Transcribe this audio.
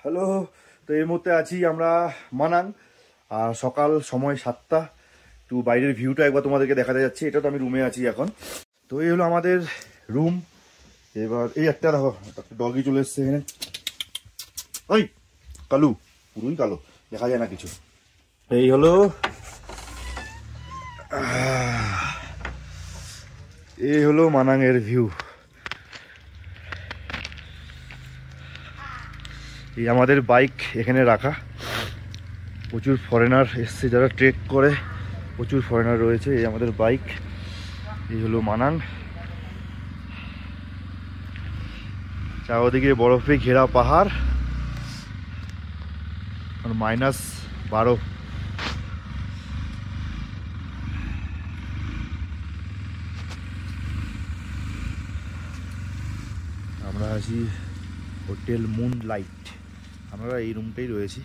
Hello. তো এই মুহূর্তে আছি আমরা মানাং, আর সকাল সময় 7টা। একটু বাইরের ভিউটা একবার তোমাদেরকে দেখাতে যাচ্ছি। এটা তো আমি রুমে আছি এখন। তো এই হলো আমাদের রুম। এবার এই একটা দেখো, একটা ডগি চলে এসছে এখানে। ওই কালু, পুরোই কালো, দেখা যায় না কিছু। এই হলো মানাংয়ের ভিউ। এই আমাদের বাইক এখানে রাখা। প্রচুর ফরেনার এসছে, যারা ট্রেক করে, প্রচুর ফরেনার রয়েছে। এই আমাদের বাইক। এই হলো মানাং। চারদিকে বরফে ঘেরা পাহাড়, আর -12। আমরা আছি হোটেল মুনলাইট। আমরা এই রুমটাই রয়েছি।